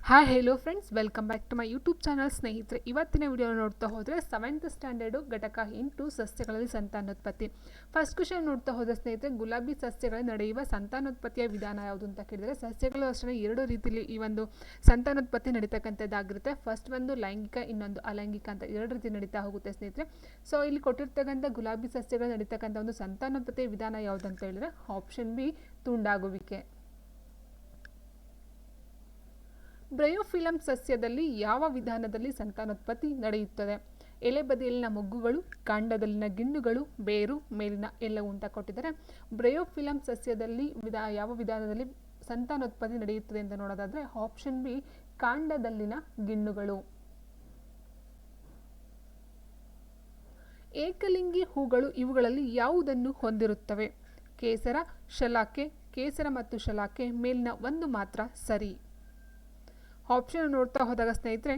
Hi hello friends, welcome back to my YouTube channel. ಸ್ನೇಹಿತರೆ, ಇವತ್ತಿನ video ನೋಡ್ತಾ ಹೋದರೆ 7th ಸ್ಟ್ಯಾಂಡರ್ಡು ಘಟಕ 8 ಸಸ್ಯಗಳಲ್ಲಿ ಸಂತಾನೋತ್ಪತ್ತಿ. ಫಸ್ಟ್ ಕ್ವೆಶ್ಚನ್ ನೋಡ್ತಾ ಹೋದರೆ ಸ್ನೇಹಿತರೆ, ಗುಲಾಬಿ ಸಸ್ಯಗಳಲ್ಲಿ ನಡೆಯುವ ಸಂತಾನೋತ್ಪತ್ತಿಯ ವಿಧಾನ ಯಾವುದು ಅಂತ ಕೇಳಿದರೆ, ಸಸ್ಯಗಳು ಅಷ್ಟೇ ಎರಡು ರೀತಿಯಲ್ಲಿ ಈ ಒಂದು ಸಂತಾನೋತ್ಪತ್ತಿ ನಡೀತಕ್ಕಂಥದ್ದಾಗಿರುತ್ತೆ. ಫಸ್ಟ್ ಒಂದು ಲೈಂಗಿಕ, ಇನ್ನೊಂದು ಅಲೈಂಗಿಕ ಅಂತ ಎರಡು ರೀತಿ ನಡೀತಾ ಹೋಗುತ್ತೆ ಸ್ನೇಹಿತರೆ. ಸೊ ಇಲ್ಲಿ ಕೊಟ್ಟಿರ್ತಕ್ಕಂಥ ಗುಲಾಬಿ ಸಸ್ಯಗಳು ನಡೀತಕ್ಕಂಥ ಒಂದು ಸಂತಾನೋತ್ಪತ್ತಿಯ ವಿಧಾನ ಯಾವುದು ಅಂತ ಹೇಳಿದ್ರೆ ಆಪ್ಷನ್ ಬಿ, ತುಂಡಾಗುವಿಕೆ. ಬ್ರಯೋಫಿಲಮ್ ಸಸ್ಯದಲ್ಲಿ ಯಾವ ವಿಧಾನದಲ್ಲಿ ಸಂತಾನೋತ್ಪತ್ತಿ ನಡೆಯುತ್ತದೆ? ಎಲೆ ಬದಿಯಲ್ಲಿನ ಮೊಗ್ಗುಗಳು, ಕಾಂಡದಲ್ಲಿನ ಗಿಣ್ಣುಗಳು, ಬೇರು, ಮೇಲಿನ ಎಲ್ಲವೂ ಅಂತ ಕೊಟ್ಟಿದ್ದಾರೆ. ಬ್ರಯೋಫಿಲಮ್ ಸಸ್ಯದಲ್ಲಿ ಯಾವ ವಿಧಾನದಲ್ಲಿ ಸಂತಾನೋತ್ಪತ್ತಿ ನಡೆಯುತ್ತದೆ ಅಂತ ನೋಡೋದಾದ್ರೆ ಆಪ್ಷನ್ ಬಿ, ಕಾಂಡದಲ್ಲಿನ ಗಿಣ್ಣುಗಳು. ಏಕಲಿಂಗಿ ಹೂಗಳು ಇವುಗಳಲ್ಲಿ ಯಾವುದನ್ನು ಹೊಂದಿರುತ್ತವೆ? ಕೇಸರ, ಶಲಾಕೆ. ಕೇಸರ ಮತ್ತು ಶಲಾಕೆ ಮೇಲಿನ ಒಂದು ಮಾತ್ರ ಸರಿ. ಆಪ್ಷನ್ ನೋಡ್ತಾ ಹೋದಾಗ ಸ್ನೇಹಿತರೆ,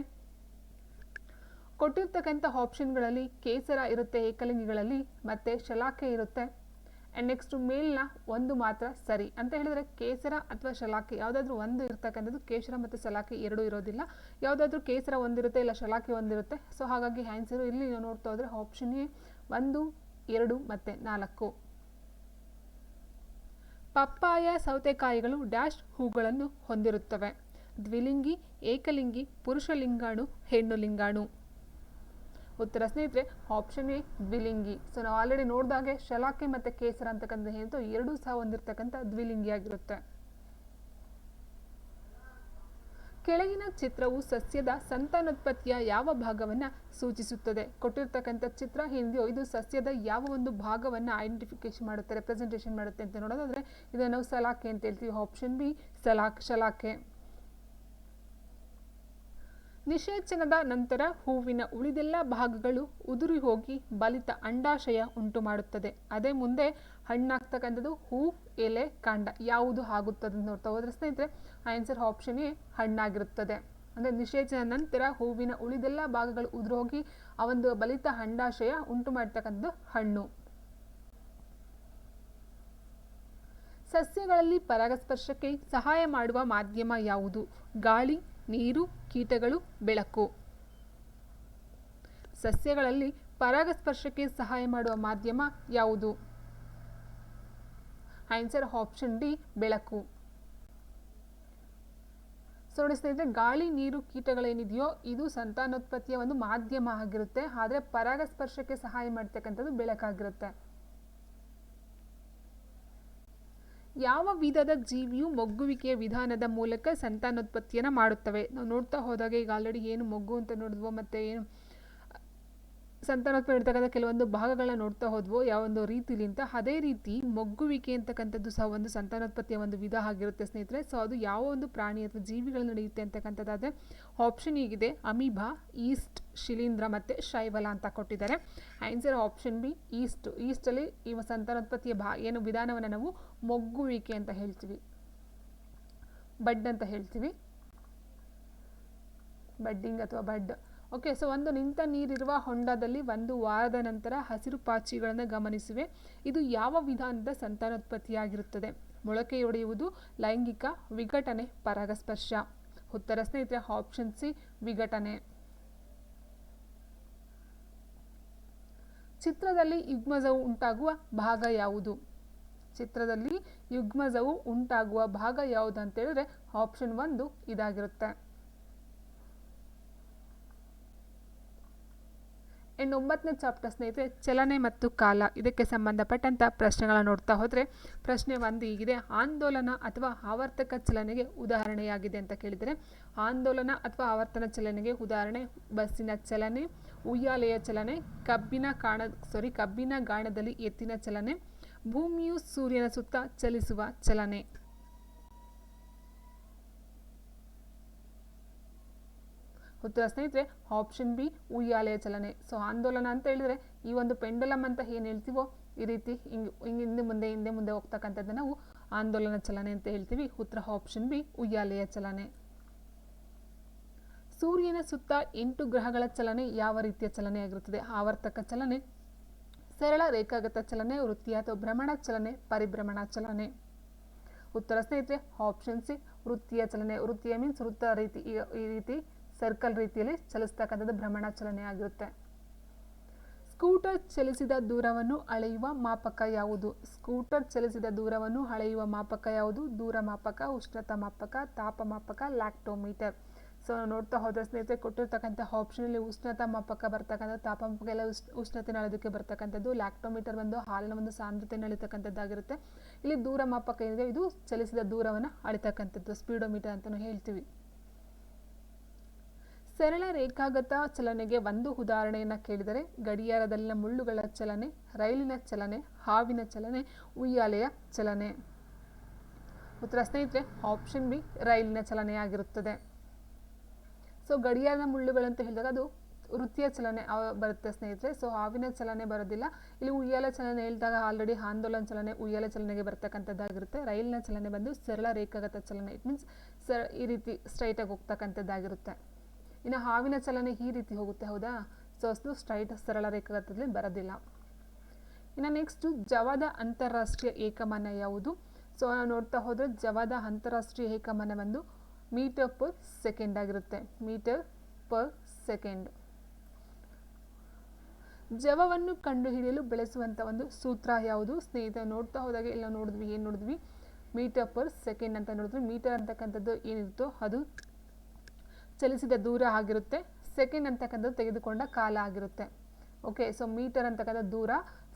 ಕೊಟ್ಟಿರ್ತಕ್ಕಂಥ ಆಪ್ಷನ್ಗಳಲ್ಲಿ ಕೇಸರ ಇರುತ್ತೆ ಏಕಲಿಂಗಿಗಳಲ್ಲಿ, ಮತ್ತು ಶಲಾಕೆ ಇರುತ್ತೆ. ಆ್ಯಂಡ್ ನೆಕ್ಸ್ಟ್ ಮೇಲಿನ ಒಂದು ಮಾತ್ರ ಸರಿ ಅಂತ ಹೇಳಿದ್ರೆ ಕೇಸರ ಅಥವಾ ಶಲಾಕೆ ಯಾವುದಾದ್ರೂ ಒಂದು ಇರ್ತಕ್ಕಂಥದ್ದು. ಕೇಸರ ಮತ್ತು ಶಲಾಕೆ ಎರಡೂ ಇರೋದಿಲ್ಲ, ಯಾವುದಾದ್ರೂ ಕೇಸರ ಒಂದಿರುತ್ತೆ ಇಲ್ಲ ಶಲಾಕೆ ಒಂದಿರುತ್ತೆ. ಸೊ ಹಾಗಾಗಿ ಆನ್ಸರು ಇಲ್ಲಿ ನೀವು ನೋಡ್ತಾ ಹೋದರೆ ಆಪ್ಷನ್ ಎ 1, 2 ಮತ್ತು 4. ಪಪ್ಪಾಯ ಸೌತೆಕಾಯಿಗಳು ಡ್ಯಾಶ್ ಹೂಗಳನ್ನು ಹೊಂದಿರುತ್ತವೆ? ದ್ವಿಲಿಂಗಿ, ಏಕಲಿಂಗಿ, ಪುರುಷ ಲಿಂಗಾಣು, ಹೆಣ್ಣು ಲಿಂಗಾಣು. ಉತ್ತರ ಸ್ನೇಹಿತರೆ ಆಪ್ಷನ್ ಎ, ದ್ವಿಲಿಂಗಿ. ಸೊ ನಾವು ಆಲ್ರೆಡಿ ನೋಡಿದಾಗೆ ಶಲಾಕೆ ಮತ್ತು ಕೇಸರ ಅಂತಕ್ಕಂಥ ಏನಿತ್ತು ಎರಡೂ ಸಹ ಹೊಂದಿರತಕ್ಕಂಥ ದ್ವಿಲಿಂಗಿ ಆಗಿರುತ್ತೆ. ಕೆಳಗಿನ ಚಿತ್ರವು ಸಸ್ಯದ ಸಂತಾನೋತ್ಪತ್ತಿಯ ಯಾವ ಭಾಗವನ್ನು ಸೂಚಿಸುತ್ತದೆ? ಕೊಟ್ಟಿರ್ತಕ್ಕಂಥ ಚಿತ್ರ ಏನಿದೆಯೋ ಇದು ಸಸ್ಯದ ಯಾವ ಒಂದು ಭಾಗವನ್ನು ಐಡೆಂಟಿಫಿಕೇಶನ್ ಮಾಡುತ್ತೆ, ರೆಪ್ರೆಸೆಂಟೇಷನ್ ಮಾಡುತ್ತೆ ಅಂತ ನೋಡೋದಾದ್ರೆ ಇದನ್ನು ನಾವು ಸಲಾಕೆ ಅಂತ ಹೇಳ್ತೀವಿ. Option B, ಶಲಾಕೆ. ನಿಷೇಚನದ ನಂತರ ಹೂವಿನ ಉಳಿದೆಲ್ಲ ಭಾಗಗಳು ಉದುರಿ ಹೋಗಿ ಬಲಿತ ಅಂಡಾಶಯ ಉಂಟು ಮಾಡುತ್ತದೆ. ಅದೇ ಮುಂದೆ ಹಣ್ಣಾಗ್ತಕ್ಕಂಥದ್ದು ಹೂ, ಎಲೆ, ಕಾಂಡ ಯಾವುದು ಆಗುತ್ತದೆ ನೋಡ್ತಾ ಹೋದ್ರೆ ಸ್ನೇಹಿತರೆ ಆನ್ಸರ್ ಆಪ್ಷನ್ ಎ, ಹಣ್ಣಾಗಿರುತ್ತದೆ. ಅಂದರೆ ನಿಷೇಚನ ನಂತರ ಹೂವಿನ ಉಳಿದೆಲ್ಲ ಭಾಗಗಳು ಉದುರಿ ಹೋಗಿ ಆ ಒಂದು ಬಲಿತ ಅಂಡಾಶಯ ಉಂಟು ಮಾಡ್ತಕ್ಕಂಥದ್ದು ಹಣ್ಣು. ಸಸ್ಯಗಳಲ್ಲಿ ಪರಾಗಸ್ಪರ್ಶಕ್ಕೆ ಸಹಾಯ ಮಾಡುವ ಮಾಧ್ಯಮ ಯಾವುದು? ಗಾಳಿ, ನೀರು, ಕೀಟಗಳು, ಬೆಳಕು. ಸಸ್ಯಗಳಲ್ಲಿ ಪರಾಗಸ್ಪರ್ಶಕ್ಕೆ ಸಹಾಯ ಮಾಡುವ ಮಾಧ್ಯಮ ಯಾವುದು? ಆನ್ಸರ್ ಆಪ್ಷನ್ ಡಿ, ಬೆಳಕು. ಸೊ ನೋಡಿ ಸ್ನೇಹಿತರೆ, ಗಾಳಿ, ನೀರು, ಕೀಟಗಳೇನಿದೆಯೋ ಇದು ಸಂತಾನೋತ್ಪತ್ತಿಯ ಒಂದು ಮಾಧ್ಯಮ ಆಗಿರುತ್ತೆ, ಆದರೆ ಪರಾಗಸ್ಪರ್ಶಕ್ಕೆ ಸಹಾಯ ಮಾಡ್ತಕ್ಕಂಥದ್ದು ಬೆಳಕಾಗಿರುತ್ತೆ. ಯಾವ ವಿಧದ ಜೀವಿಯು ಮೊಗ್ಗುವಿಕೆಯ ವಿಧಾನದ ಮೂಲಕ ಸಂತಾನೋತ್ಪತ್ತಿಯನ್ನು ಮಾಡುತ್ತವೆ? ನಾವು ನೋಡ್ತಾ ಹೋದಾಗ ಈಗ ಆಲ್ರೆಡಿ ಏನು ಮೊಗ್ಗು ಅಂತ ನೋಡಿದ್ವೋ ಮತ್ತು ಏನು ಸಂತಾನೋತ್ಪತ್ತಿ ಇರ್ತಕ್ಕಂಥ ಕೆಲವೊಂದು ಭಾಗಗಳನ್ನ ನೋಡ್ತಾ ಹೋದ್ವೋ ಯಾವ ಒಂದು ರೀತಿಲಿ ಅಂತ, ಅದೇ ರೀತಿ ಮೊಗ್ಗುವಿಕೆ ಅಂತಕ್ಕಂಥದ್ದು ಸಹ ಒಂದು ಸಂತಾನೋತ್ಪತ್ತಿಯ ಒಂದು ವಿಧ ಆಗಿರುತ್ತೆ ಸ್ನೇಹಿತರೆ. ಸೊ ಅದು ಯಾವ ಒಂದು ಪ್ರಾಣಿ ಅಥವಾ ಜೀವಿಗಳು ನಡೆಯುತ್ತೆ ಅಂತಕ್ಕಂಥದ್ದಾದರೆ ಆಪ್ಷನ್ ಹೀಗಿದೆ: ಅಮೀಬಾ, ಈಸ್ಟ್, ಶಿಲೀಂಧ್ರ ಮತ್ತು ಶೈವಲ ಅಂತ ಕೊಟ್ಟಿದ್ದಾರೆ. ಆನ್ಸರ್ ಆಪ್ಷನ್ ಬಿ, ಈಸ್ಟಲ್ಲಿ ಈ ಸಂತಾನೋತ್ಪತ್ತಿಯ ಏನು ವಿಧಾನವನ್ನು ನಾವು ಮೊಗ್ಗುವಿಕೆ ಅಂತ ಹೇಳ್ತೀವಿ, ಬಡ್ ಅಂತ ಹೇಳ್ತೀವಿ, ಬಡ್ಡಿಂಗ್ ಅಥವಾ ಬಡ್. ಓಕೆ, ಸೊ ಒಂದು ನಿಂತ ನೀರಿರುವ ಹೊಂಡದಲ್ಲಿ 1 ವಾರದ ನಂತರ ಹಸಿರು ಪಾಚಿಗಳನ್ನು ಗಮನಿಸುವೆ. ಇದು ಯಾವ ವಿಧಾನದ ಸಂತಾನೋತ್ಪತ್ತಿಯಾಗಿರುತ್ತದೆ? ಮೊಳಕೆಯೊಡೆಯುವುದು, ಲೈಂಗಿಕ, ವಿಘಟನೆ, ಪರಾಗಸ್ಪರ್ಶ. ಉತ್ತರ ಸ್ನೇಹಿತರೆ ಆಪ್ಷನ್ ಸಿ, ವಿಘಟನೆ. ಚಿತ್ರದಲ್ಲಿ ಯುಗ್ಮಜವು ಉಂಟಾಗುವ ಭಾಗ ಯಾವುದು? ಚಿತ್ರದಲ್ಲಿ ಯುಗ್ಮಜವು ಉಂಟಾಗುವ ಭಾಗ ಯಾವುದು ಅಂತ ಹೇಳಿದ್ರೆ ಆಪ್ಷನ್ 1 ಇದಾಗಿರುತ್ತೆ. ಇನ್ನು 9ನೇ ಚಾಪ್ಟರ್ ಸ್ನೇಹಿತರೆ, ಚಲನೆ ಮತ್ತು ಕಾಲ. ಇದಕ್ಕೆ ಸಂಬಂಧಪಟ್ಟಂಥ ಪ್ರಶ್ನೆಗಳನ್ನು ನೋಡ್ತಾ ಹೋದರೆ ಪ್ರಶ್ನೆ 1 ಹೀಗಿದೆ: ಆಂದೋಲನ ಅಥವಾ ಆವರ್ತಕ ಚಲನೆಗೆ ಉದಾಹರಣೆಯಾಗಿದೆ ಅಂತ ಕೇಳಿದರೆ ಆಂದೋಲನ ಅಥವಾ ಆವರ್ತನ ಚಲನೆಗೆ ಉದಾಹರಣೆ ಬಸ್ಸಿನ ಚಲನೆ, ಉಯ್ಯಾಲೆಯ ಚಲನೆ, ಕಬ್ಬಿನ ಗಾಣದಲ್ಲಿ ಎತ್ತಿನ ಚಲನೆ, ಭೂಮಿಯು ಸೂರ್ಯನ ಸುತ್ತ ಚಲಿಸುವ ಚಲನೆ. ಉತ್ತರ ಸ್ನೇಹಿತರೆ ಆಪ್ಷನ್ ಬಿ, ಉಯ್ಯಾಲೆಯ ಚಲನೆ. ಸೊ ಆಂದೋಲನ ಅಂತ ಹೇಳಿದ್ರೆ ಈ ಒಂದು ಪೆಂಡಲಮ್ ಅಂತ ಏನು ಹೇಳ್ತೀವೋ ಈ ರೀತಿ ಹಿಂದೆ ಮುಂದೆ ಹೋಗ್ತಕ್ಕಂಥದ್ದು ನಾವು ಆಂದೋಲನ ಚಲನೆ ಅಂತ ಹೇಳ್ತೀವಿ. ಉತ್ತರ ಆಪ್ಷನ್ ಬಿ, ಉಯ್ಯಾಲೆಯ ಚಲನೆ. ಸೂರ್ಯನ ಸುತ್ತ 8 ಗ್ರಹಗಳ ಚಲನೆ ಯಾವ ರೀತಿಯ ಚಲನೆ ಆಗಿರುತ್ತದೆ? ಆವರ್ತಕ ಚಲನೆ, ಸರಳ ರೇಖಾಗತ ಚಲನೆ, ವೃತ್ತೀಯ ಅಥವಾ ಭ್ರಮಣ ಚಲನೆ, ಪರಿಭ್ರಮಣ ಚಲನೆ. ಉತ್ತರ ಸ್ನೇಹಿತರೆ ಆಪ್ಷನ್ ಸಿ, ವೃತ್ತೀಯ ಚಲನೆ. ವೃತ್ತೀಯ ಮೀನ್ಸ್ ವೃತ್ತ ರೀತಿ, ಈ ರೀತಿ ಸರ್ಕಲ್ ರೀತಿಯಲ್ಲಿ ಚಲಿಸ್ತಕ್ಕಂಥದ್ದು ಭ್ರಮಣ ಚಲನೆ ಆಗಿರುತ್ತೆ. ಸ್ಕೂಟರ್ ಚಲಿಸಿದ ದೂರವನ್ನು ಅಳೆಯುವ ಮಾಪಕ ಯಾವುದು? ಸ್ಕೂಟರ್ ಚಲಿಸಿದ ದೂರವನ್ನು ಅಳೆಯುವ ಮಾಪಕ ಯಾವುದು? ದೂರ ಮಾಪಕ, ಉಷ್ಣತಾ ಮಾಪಕ, ತಾಪಮಾಪಕ, ಲ್ಯಾಕ್ಟೋಮೀಟರ್. ಸೊ ನೋಡ್ತಾ ಹೋದ್ರೆ ಸ್ನೇಹಿತರೆ ಕೊಟ್ಟಿರ್ತಕ್ಕಂಥ ಆಪ್ಷನಲ್ಲಿ ಉಷ್ಣತಾ ಮಾಪಕ ಬರ್ತಕ್ಕಂಥ, ತಾಪಮಾಪಕ ಎಲ್ಲ ಉಷ್ಣತೆ ಅಳೆಯೋದಕ್ಕೆ ಬರ್ತಕ್ಕಂಥದ್ದು, ಲ್ಯಾಕ್ಟೋಮೀಟರ್ ಬಂದು ಹಾಲಿನ ಒಂದು ಸಾಂದ್ರತೆಯನ್ನು ಅಳಿತಕ್ಕಂಥದ್ದಾಗಿರುತ್ತೆ. ಇಲ್ಲಿ ದೂರ ಮಾಪಕ ಏನಿದೆ ಇದು ಚಲಿಸಿದ ದೂರವನ್ನು ಅಳಿತಕ್ಕಂಥದ್ದು, ಸ್ಪೀಡೋಮೀಟರ್ ಅಂತಲೂ ಹೇಳ್ತೀವಿ. ಸರಳ ರೇಖಾಗತ ಚಲನೆಗೆ ಒಂದು ಉದಾಹರಣೆಯನ್ನು ಕೇಳಿದರೆ ಗಡಿಯಾರದಲ್ಲಿನ ಮುಳ್ಳುಗಳ ಚಲನೆ, ರೈಲಿನ ಚಲನೆ, ಹಾವಿನ ಚಲನೆ, ಉಯ್ಯಾಲೆಯ ಚಲನೆ. ಉತ್ತರ ಸ್ನೇಹಿತರೆ ಆಪ್ಷನ್ ಬಿ ರೈಲಿನ ಚಲನೆ ಆಗಿರುತ್ತದೆ. ಸೊ ಗಡಿಯಾರದ ಮುಳ್ಳುಗಳಂತ ಹೇಳಿದಾಗ ಅದು ವೃತ್ತೀಯ ಚಲನೆ ಬರುತ್ತೆ ಸ್ನೇಹಿತರೆ. ಸೊ ಹಾವಿನ ಚಲನೆ ಬರೋದಿಲ್ಲ. ಇಲ್ಲಿ ಉಯ್ಯಾಲೆ ಚಲನೆ ಹೇಳಿದಾಗ ಆಲ್ರೆಡಿ ಆಂದೋಲನ ಚಲನೆ ಉಯ್ಯಾಲೆ ಚಲನೆಗೆ ಬರ್ತಕ್ಕಂಥದ್ದಾಗಿರುತ್ತೆ. ರೈಲಿನ ಚಲನೆ ಬಂದು ಸರಳ ರೇಖಾಗತ ಚಲನೆ, ಇಟ್ ಮೀನ್ಸ್ ಈ ರೀತಿ ಸ್ಟ್ರೈಟಾಗಿ ಹೋಗ್ತಕ್ಕಂಥದ್ದಾಗಿರುತ್ತೆ. ಇನ್ನು ಹಾವಿನ ಚಲನೆ ಈ ರೀತಿ ಹೋಗುತ್ತೆ, ಹೌದಾ? ಸೊ ಅದು ಸ್ಟ್ರೈಟ್ ಸರಳ ರೇಖಾಗತದಲ್ಲಿ ಬರೋದಿಲ್ಲ. ಇನ್ನು ನೆಕ್ಸ್ಟು ಜವಾದ ಅಂತಾರಾಷ್ಟ್ರೀಯ ಏಕಮಾನ ಯಾವುದು? ಸೊ ನಾವು ನೋಡ್ತಾ ಹೋದರೆ ಜವಾದ ಅಂತಾರಾಷ್ಟ್ರೀಯ ಏಕಮಾನ ಬಂದು ಮೀಟರ್ ಪರ್ ಸೆಕೆಂಡ್ ಆಗಿರುತ್ತೆ. Metre per second. ಜವವನ್ನು ಕಂಡುಹಿಡಿಯಲು ಬಳಸುವಂಥ ಒಂದು ಸೂತ್ರ ಯಾವುದು? ಸ್ನೇಹಿತರೆ ನೋಡ್ತಾ ಹೋದಾಗ ಎಲ್ಲ ನೋಡಿದ್ವಿ, ಏನು ನೋಡಿದ್ವಿ? ಮೀಟರ್ ಪರ್ ಸೆಕೆಂಡ್ ಅಂತ ನೋಡಿದ್ವಿ. ಮೀಟರ್ ಅಂತಕ್ಕಂಥದ್ದು ಏನಿರುತ್ತೋ ಅದು ಚಲಿಸಿದ ದೂರ ಆಗಿರುತ್ತೆ. ಸೆಕೆಂಡ್ ಅಂತಕ್ಕಂಥದ್ದು ತೆಗೆದುಕೊಂಡ ಕಾಲ ಆಗಿರುತ್ತೆ. ಓಕೆ, ಸೊ ಮೀಟರ್ ಅಂತಕ್ಕಂಥ ದೂರ,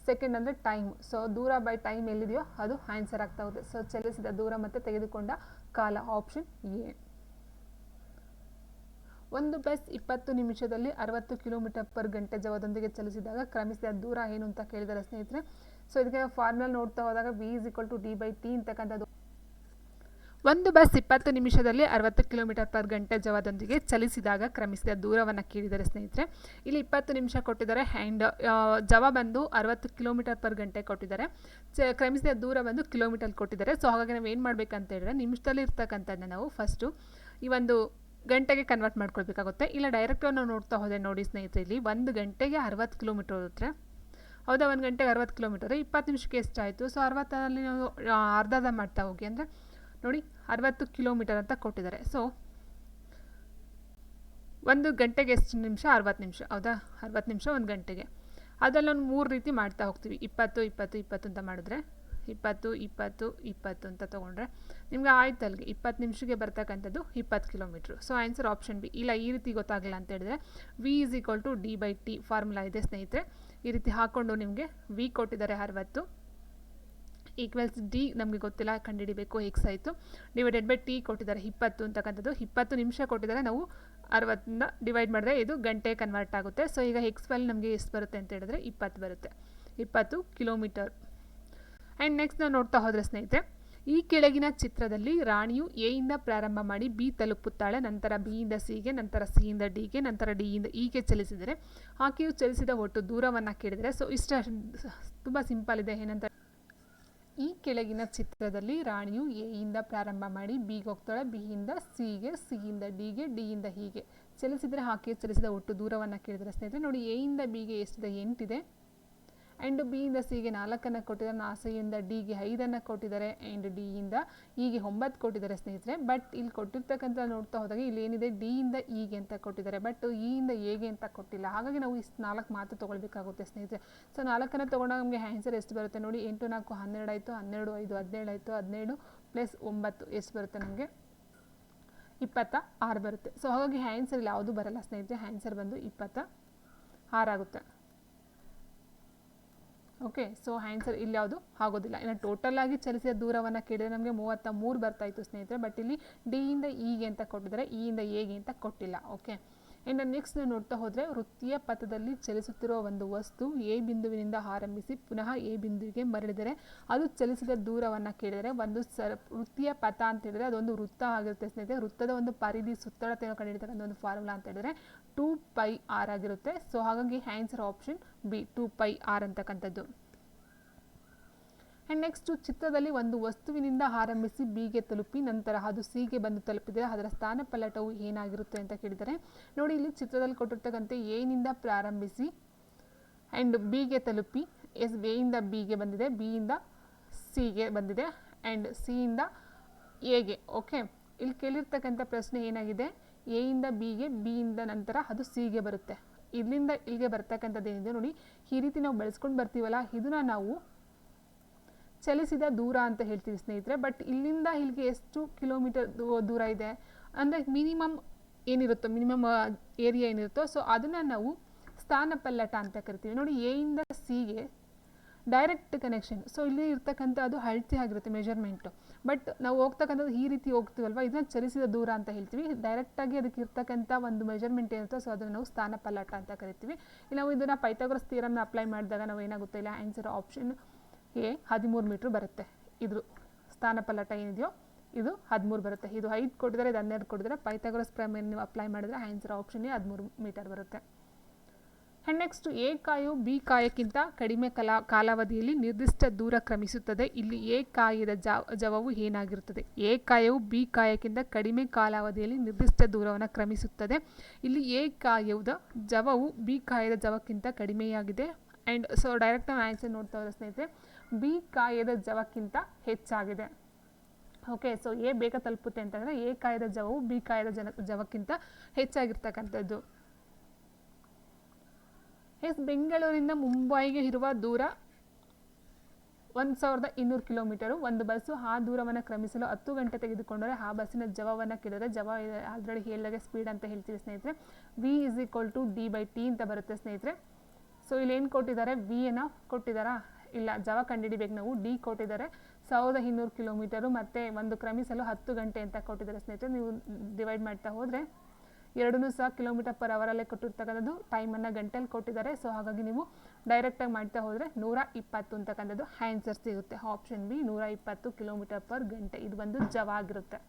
ಸೆಕೆಂಡ್ ಅಂದರೆ ಟೈಮ್. ಸೊ ದೂರ ಬೈ ಟೈಮ್ ಎಲ್ಲಿದೆಯೋ ಅದು ಆನ್ಸರ್ ಆಗ್ತಾ ಹೋಗುತ್ತೆ. ಸೊ ಚಲಿಸಿದ ದೂರ ಮತ್ತು ತೆಗೆದುಕೊಂಡ ಕಾಲ, ಆಪ್ಷನ್ ಎ. ಒಂದು ಬಸ್ 20 ನಿಮಿಷದಲ್ಲಿ 60 ಕಿಲೋಮೀಟರ್ ಪರ್ ಗಂಟೆ ಜವದೊಂದಿಗೆ ಚಲಿಸಿದಾಗ ಕ್ರಮಿಸಿದ ದೂರ ಏನು ಅಂತ ಕೇಳಿದ್ದಾರೆ ಸ್ನೇಹಿತರೆ. ಸೊ ಇದಕ್ಕೆ ಫಾರ್ಮುಲಾ ನೋಡ್ತಾ ಹೋದಾಗ V = D/T ಅಂತಕ್ಕಂಥದ್ದು. ಒಂದು ಬಸ್ 20 ನಿಮಿಷದಲ್ಲಿ 60 ಕಿಲೋಮೀಟರ್ ಪರ್ ಗಂಟೆ ಜವದೊಂದಿಗೆ ಚಲಿಸಿದಾಗ ಕ್ರಮಿಸಿದ ದೂರವನ್ನು ಕೇಳಿದರೆ ಸ್ನೇಹಿತರೆ, ಇಲ್ಲಿ 20 ನಿಮಿಷ ಕೊಟ್ಟಿದ್ದಾರೆ ಆ್ಯಂಡ್ ಜವ ಬಂದು 60 ಕಿಲೋಮೀಟರ್ ಪರ್ ಗಂಟೆ ಕೊಟ್ಟಿದ್ದಾರೆ. ಕ್ರಮಿಸಿದ ದೂರ ಬಂದು ಕಿಲೋಮೀಟರ್ ಕೊಟ್ಟಿದ್ದಾರೆ. ಸೊ ಹಾಗಾಗಿ ನಾವು ಏನು ಮಾಡಬೇಕಂತ ಹೇಳಿದ್ರೆ ನಿಮಿಷದಲ್ಲಿ ಇರ್ತಕ್ಕಂಥದ್ದನ್ನ ನಾವು ಫಸ್ಟು ಈ ಒಂದು ಗಂಟೆಗೆ ಕನ್ವರ್ಟ್ ಮಾಡ್ಕೊಳ್ಬೇಕಾಗುತ್ತೆ. ಇಲ್ಲ ಡೈರೆಕ್ಟಾಗಿ ನಾವು ನೋಡ್ತಾ ಹೋದೆ ನೋಡಿ ಸ್ನೇಹಿತರೆ, ಇಲ್ಲಿ 1 ಗಂಟೆಗೆ 60 ಕಿಲೋಮೀಟರ್ ಹೋದ್ರೆ, ಹೌದಾ? 1 ಗಂಟೆಗೆ 60 ಕಿಲೋಮೀಟರ್, 20 ನಿಮಿಷಕ್ಕೆ ಎಷ್ಟಾಯಿತು? ಸೊ 60ರಲ್ಲಿ ನಾವು ಅರ್ಧದ ಮಾಡ್ತಾ ಹೋಗಿ ಅಂದರೆ ನೋಡಿ 60 ಕಿಲೋಮೀಟರ್ ಅಂತ ಕೊಟ್ಟಿದ್ದಾರೆ. ಸೊ 1 ಗಂಟೆಗೆ ಎಷ್ಟು ನಿಮಿಷ? 60 ನಿಮಿಷ, ಹೌದಾ? 60 ನಿಮಿಷ 1 ಗಂಟೆಗೆ. ಅದರಲ್ಲಿ ಒಂದು 3 ರೀತಿ ಮಾಡ್ತಾ ಹೋಗ್ತೀವಿ. 20 20 20 ಅಂತ ಮಾಡಿದ್ರೆ 20 20 20 ಅಂತ ತೊಗೊಂಡ್ರೆ ನಿಮ್ಗೆ ಆಯ್ತು ಅಲ್ಲಿಗೆ 20 ನಿಮಿಷಕ್ಕೆ ಬರ್ತಕ್ಕಂಥದ್ದು 20 kilometre. So answer option B. ಇಲ್ಲ ಈ ರೀತಿ ಗೊತ್ತಾಗಲ್ಲ ಅಂತ ಹೇಳಿದ್ರೆ V = D/T ಫಾರ್ಮುಲಾ ಇದೆ ಸ್ನೇಹಿತರೆ. ಈ ರೀತಿ ಹಾಕ್ಕೊಂಡು ನಿಮಗೆ V ಕೊಟ್ಟಿದ್ದಾರೆ 60 ಈಕ್ವಲ್ಸ್ ಡಿ ನಮಗೆ ಗೊತ್ತಿಲ್ಲ, ಕಂಡುಹಿಡಿಬೇಕು. ಎಕ್ಸ್ ಆಯಿತು /T ಕೊಟ್ಟಿದ್ದಾರೆ 20 ಅಂತಕ್ಕಂಥದ್ದು. 20 ನಿಮಿಷ ಕೊಟ್ಟಿದ್ದಾರೆ, ನಾವು 60ರಿಂದ ಡಿವೈಡ್ ಮಾಡಿದ್ರೆ ಇದು ಗಂಟೆ ಕನ್ವರ್ಟ್ ಆಗುತ್ತೆ. ಸೊ ಈಗ ಎಕ್ಸ್ ವ್ಯಾಲ್ಯೂ ನಮಗೆ ಎಷ್ಟು ಬರುತ್ತೆ ಅಂತ ಹೇಳಿದ್ರೆ 20 ಬರುತ್ತೆ, 20 ಕಿಲೋಮೀಟರ್. ಆ್ಯಂಡ್ ನೆಕ್ಸ್ಟ್ ನಾವು ನೋಡ್ತಾ ಹೋದರೆ ಸ್ನೇಹಿತರೆ, ಈ ಕೆಳಗಿನ ಚಿತ್ರದಲ್ಲಿ ರಾಣಿಯು ಎಯಿಂದ ಪ್ರಾರಂಭ ಮಾಡಿ ಬಿ ತಲುಪುತ್ತಾಳೆ, ನಂತರ ಬಿಯಿಂದ ಸಿಗೆ, ನಂತರ ಸಿಯಿಂದ ಡಿಗೆ, ನಂತರ ಡಿಯಿಂದ ಇಗೆ ಚಲಿಸಿದರೆ ಆಕೆಯು ಚಲಿಸಿದ ಒಟ್ಟು ದೂರವನ್ನು ಕೇಳಿದರೆ. ಸೊ ಇಷ್ಟ ತುಂಬ ಸಿಂಪಲ್ ಇದೆ. ಏನಂತ, ಈ ಕೆಳಗಿನ ಚಿತ್ರದಲ್ಲಿ ರಾಣಿಯು ಎಯಿಂದ ಪ್ರಾರಂಭ ಮಾಡಿ ಬಿಗೆ ಹೋಗ್ತಾಳೆ, ಬಿಯಿಂದ ಸಿಗೆ, ಸಿಯಿಂದ ಡಿಗೆ, ಡಿಯಿಂದ ಹೀಗೆ ಚಲಿಸಿದರೆ ಆಕೆಯು ಚಲಿಸಿದ ಒಟ್ಟು ದೂರವನ್ನು ಕೇಳಿದರೆ ಸ್ನೇಹಿತರೆ, ನೋಡಿ ಎಯಿಂದ ಬಿಗೆ ಎಷ್ಟಿದೆ? 8 ಇದೆ. ಆ್ಯಂಡ್ ಬಿಯಿಂದ ಸಿಗೆ 4 ಕೊಟ್ಟಿದ್ದಾರೆ, ಸಿಯಿಂದ ಡಿಗೆ 5 ಕೊಟ್ಟಿದ್ದಾರೆ, ಆ್ಯಂಡ್ ಡಿಯಿಂದ ಇಗೆ 9 ಕೊಟ್ಟಿದ್ದಾರೆ ಸ್ನೇಹಿತರೆ. ಬಟ್ ಇಲ್ಲಿ ಕೊಟ್ಟಿರ್ತಕ್ಕಂಥ ನೋಡ್ತಾ ಹೋದಾಗ ಇಲ್ಲಿ ಏನಿದೆ? ಡಿಯಿಂದ ಇಗೆ ಅಂತ ಕೊಟ್ಟಿದ್ದಾರೆ, ಬಟ್ ಇಯಿಂದ ಎಗೆ ಅಂತ ಕೊಟ್ಟಿಲ್ಲ. ಹಾಗಾಗಿ ನಾವು ಇಷ್ಟು 4 ಮಾತ್ರ ತೊಗೊಳ್ಬೇಕಾಗುತ್ತೆ ಸ್ನೇಹಿತರೆ. ಸೊ 4 ತೊಗೊಂಡಾಗ ನಮಗೆ ಆನ್ಸರ್ ಎಷ್ಟು ಬರುತ್ತೆ ನೋಡಿ? 8 4 12 ಆಯಿತು, 12 5 17 ಆಯಿತು, 17 + 9 ಎಷ್ಟು ಬರುತ್ತೆ? ನಮಗೆ 26 ಬರುತ್ತೆ. ಸೊ ಹಾಗಾಗಿ ಆನ್ಸರ್ ಇಲ್ಲಿ ಯಾವುದೂ ಬರಲ್ಲ ಸ್ನೇಹಿತರೆ. ಆನ್ಸರ್ ಬಂದು 26 ಆಗುತ್ತೆ. ಓಕೆ, ಸೊ ಆನ್ಸರ್ ಇಲ್ಲಿ ಯಾವುದು ಆಗೋದಿಲ್ಲ. ಇನ್ನು ಟೋಟಲ್ ಆಗಿ ಚಲಿಸಿದ ದೂರವನ್ನು ಕೇಳಿದರೆ ನಮಗೆ 33 ಬರ್ತಾಯಿತ್ತು ಸ್ನೇಹಿತರೆ. ಬಟ್ ಇಲ್ಲಿ ಡಿಯಿಂದ ಇಗೆ ಅಂತ ಕೊಟ್ಟಿದ್ದಾರೆ, ಇಯಿಂದ ಎಗೆ ಅಂತ ಕೊಟ್ಟಿಲ್ಲ. ಓಕೆ, ಇನ್ನು ನೆಕ್ಸ್ಟ್ ನೋಡ್ತಾ ಹೋದರೆ, ವೃತ್ತೀಯ ಪಥದಲ್ಲಿ ಚಲಿಸುತ್ತಿರುವ ಒಂದು ವಸ್ತು ಎ ಬಿಂದುವಿನಿಂದ ಆರಂಭಿಸಿ ಪುನಃ ಎ ಬಿಂದುವಿಗೆ ಮರಳಿದರೆ ಅದು ಚಲಿಸಿದ ದೂರವನ್ನು ಕೇಳಿದರೆ ಒಂದು ವೃತ್ತೀಯ ಪಥ ಅಂತ ಹೇಳಿದರೆ ಅದೊಂದು ವೃತ್ತ ಆಗಿರುತ್ತೆ ಸ್ನೇಹಿತರೆ. ವೃತ್ತದ ಒಂದು ಪರಿಧಿ ಸುತ್ತಳತೆಯನ್ನು ಕಂಡುಹಿಡಿತಕ್ಕಂಥ ಒಂದು ಫಾರ್ಮುಲಾ ಅಂತ ಹೇಳಿದರೆ 2πr ಆಗಿರುತ್ತೆ. ಸೊ ಹಾಗಾಗಿ ಆನ್ಸರ್ ಆಪ್ಷನ್ ಬಿ 2πr ಅಂತಕ್ಕಂಥದ್ದು. ಆ್ಯಂಡ್ ನೆಕ್ಸ್ಟು ಚಿತ್ರದಲ್ಲಿ ಒಂದು ವಸ್ತುವಿನಿಂದ ಆರಂಭಿಸಿ ಬಿಗೆ ತಲುಪಿ ನಂತರ ಅದು ಸಿಗೆ ಬಂದು ತಲುಪಿದರೆ ಅದರ ಸ್ಥಾನಪಲ್ಲಟವು ಏನಾಗಿರುತ್ತೆ ಅಂತ ಕೇಳಿದರೆ, ನೋಡಿ ಇಲ್ಲಿ ಚಿತ್ರದಲ್ಲಿ ಕೊಟ್ಟಿರ್ತಕ್ಕಂಥ ಎನಿಂದ ಪ್ರಾರಂಭಿಸಿ ಆ್ಯಂಡ್ ಬಿಗೆ ತಲುಪಿ, ಎಯಿಂದ ಬಿಗೆ ಬಂದಿದೆ, ಬಿಯಿಂದ ಸಿಗೆ ಬಂದಿದೆ, ಆ್ಯಂಡ್ ಸಿಯಿಂದ ಎಗೆ. ಓಕೆ, ಇಲ್ಲಿ ಕೇಳಿರ್ತಕ್ಕಂಥ ಪ್ರಶ್ನೆ ಏನಾಗಿದೆ, ಎ ಇಂದ ಬಿಗೆ, ಬಿ ಇಂದ ನಂತರ ಅದು ಸಿಗೆ ಬರುತ್ತೆ. ಇಲ್ಲಿಂದ ಇಲ್ಲಿಗೆ ಬರ್ತಕ್ಕಂಥದ್ದು ಏನಿದೆ ನೋಡಿ, ಈ ರೀತಿ ನಾವು ಬೆಳೆಸ್ಕೊಂಡು ಬರ್ತೀವಲ್ಲ, ಇದನ್ನ ನಾವು ಚಲಿಸಿದ ದೂರ ಅಂತ ಹೇಳ್ತೀವಿ ಸ್ನೇಹಿತರೆ. ಬಟ್ ಇಲ್ಲಿಂದ ಇಲ್ಲಿಗೆ ಎಷ್ಟು ಕಿಲೋಮೀಟರ್ ದೂರ ಇದೆ ಅಂದರೆ ಮಿನಿಮಮ್ ಏನಿರುತ್ತೋ, ಮಿನಿಮಮ್ ಏರಿಯಾ ಏನಿರುತ್ತೋ, ಸೊ ಅದನ್ನು ನಾವು ಸ್ಥಾನಪಲ್ಲಟ ಅಂತ ಕರಿತೀವಿ. ನೋಡಿ, ಎ ಇಂದ ಸಿಗೆ ಡೈರೆಕ್ಟ್ ಕನೆಕ್ಷನ್. ಸೊ ಇಲ್ಲಿ ಇರ್ತಕ್ಕಂಥ ಅದು ಅಳತೆ ಆಗಿರುತ್ತೆ, ಮೆಜರ್ಮೆಂಟು. ಬಟ್ ನಾವು ಹೋಗ್ತಕ್ಕಂಥದ್ದು ಈ ರೀತಿ ಹೋಗ್ತೀವಲ್ವ, ಇದನ್ನ ಚಲಿಸಿದ ದೂರ ಅಂತ ಹೇಳ್ತೀವಿ. ಡೈರೆಕ್ಟಾಗಿ ಅದಕ್ಕೆ ಇರ್ತಕ್ಕಂಥ ಒಂದು ಮೆಜರ್ಮೆಂಟ್ ಏನಿರುತ್ತೋ, ಸೊ ಅದನ್ನು ನಾವು ಸ್ಥಾನಪಲ್ಲಟ ಅಂತ ಕರಿತೀವಿ. ನಾವು ಇದನ್ನು ಪೈಥಾಗರಸ್ ಥಿಯರಮ್ನ ಅಪ್ಲೈ ಮಾಡಿದಾಗ ನಾವು ಏನಾಗುತ್ತೆ, ಇಲ್ಲ ಆನ್ಸರ್ ಆಪ್ಷನ್ ಎ 13 ಮೀಟ್ರ್ ಬರುತ್ತೆ. ಇದು ಸ್ಥಾನಪಲ್ಲಟ ಏನಿದೆಯೋ ಇದು 13 ಬರುತ್ತೆ. ಇದು 5 ಕೊಟ್ಟಿದ್ದಾರೆ, ಇದು 12 ಕೊಟ್ಟಿದ್ದಾರೆ. ಪೈಥಾಗರಸ್ ಪ್ರಮೇಯ ನೀವು ಅಪ್ಲೈ ಮಾಡಿದ್ರೆ ಆನ್ಸರ್ ಆಪ್ಷನ್ ಎ 13 ಮೀಟರ್ ಬರುತ್ತೆ. ಆ್ಯಂಡ್ ನೆಕ್ಸ್ಟ್, ಎ ಕಾಯು ಬಿ ಕಾಯಕ್ಕಿಂತ ಕಡಿಮೆ ಕಾಲಾವಧಿಯಲ್ಲಿ ನಿರ್ದಿಷ್ಟ ದೂರ ಕ್ರಮಿಸುತ್ತದೆ. ಇಲ್ಲಿ ಎ ಕಾಯದ ಜವವು ಏನಾಗಿರುತ್ತದೆ? ಎ ಕಾಯವು ಬಿ ಕಾಯಕ್ಕಿಂತ ಕಡಿಮೆ ಕಾಲಾವಧಿಯಲ್ಲಿ ನಿರ್ದಿಷ್ಟ ದೂರವನ್ನು ಕ್ರಮಿಸುತ್ತದೆ. ಇಲ್ಲಿ ಎ ಕಾಯದ ಜವವು ಬಿ ಕಾಯದ ಜವಕ್ಕಿಂತ ಕಡಿಮೆಯಾಗಿದೆ. ಆ್ಯಂಡ್ ಸೊ ಡೈರೆಕ್ಟ್ ನಾವು ಆನ್ಸರ್ ನೋಡ್ತಾ ಹೋದ್ರೆ ಸ್ನೇಹಿತರೆ, ಬಿ ಕಾಯದ ಜವಕ್ಕಿಂತ ಹೆಚ್ಚಾಗಿದೆ. ಓಕೆ, ಸೊ ಎ ಬೇಗ ತಲುಪುತ್ತೆ ಅಂತಂದರೆ ಎ ಕಾಯದ ಜವವು ಬಿ ಕಾಯದ ಜವಕ್ಕಿಂತ ಹೆಚ್ಚಾಗಿರ್ತಕ್ಕಂಥದ್ದು. ಬೆಂಗಳೂರಿನಿಂದ ಮುಂಬೈಗೆ ಇರುವ ದೂರ 1200 ಕಿಲೋಮೀಟರು. ಒಂದು ಬಸ್ಸು ಆ ದೂರವನ್ನು ಕ್ರಮಿಸಲು 10 ಗಂಟೆ ತೆಗೆದುಕೊಂಡರೆ ಆ ಬಸ್ಸಿನ ಜವವನ್ನು ಕೇಳಿದ್ರೆ, ಜವ ಆಲ್ರೆಡಿ ಹೇಳಿದಾಗೆ ಸ್ಪೀಡ್ ಅಂತ ಹೇಳ್ತೀವಿ ಸ್ನೇಹಿತರೆ. ವಿ = d/t ಅಂತ ಬರುತ್ತೆ ಸ್ನೇಹಿತರೆ. ಸೊ ಇಲ್ಲಿ ಏನು ಕೊಟ್ಟಿದ್ದಾರೆ, ವಿ ಏನೋ ಕೊಟ್ಟಿದ್ದಾರಾ? ಇಲ್ಲ, ಜವ ಕಂಡುಹಿಡಿಬೇಕು ನಾವು. ಡಿ ಕೊಟ್ಟಿದ್ದಾರೆ 1200 ಕಿಲೋಮೀಟರು, ಮತ್ತು ಒಂದು ಕ್ರಮಿಸಲು 10 ಗಂಟೆ ಅಂತ ಕೊಟ್ಟಿದ್ದಾರೆ ಸ್ನೇಹಿತರೆ. ನೀವು ಡಿವೈಡ್ ಮಾಡ್ತಾ ಹೋದರೆ ಎರಡೂ ಸಹ km/h ಕೊಟ್ಟಿರ್ತಕ್ಕಂಥದ್ದು, ಟೈಮನ್ನು ಗಂಟೆಯಲ್ಲಿ ಕೊಟ್ಟಿದ್ದಾರೆ. ಸೊ ಹಾಗಾಗಿ ನೀವು ಡೈರೆಕ್ಟಾಗಿ ಮಾಡ್ತಾ ಹೋದರೆ 120 ಅಂತಕ್ಕಂಥದ್ದು ಆನ್ಸರ್ ಸಿಗುತ್ತೆ. Option B 120 km/h. ಇದು ಒಂದು ಜವ ಆಗಿರುತ್ತೆ.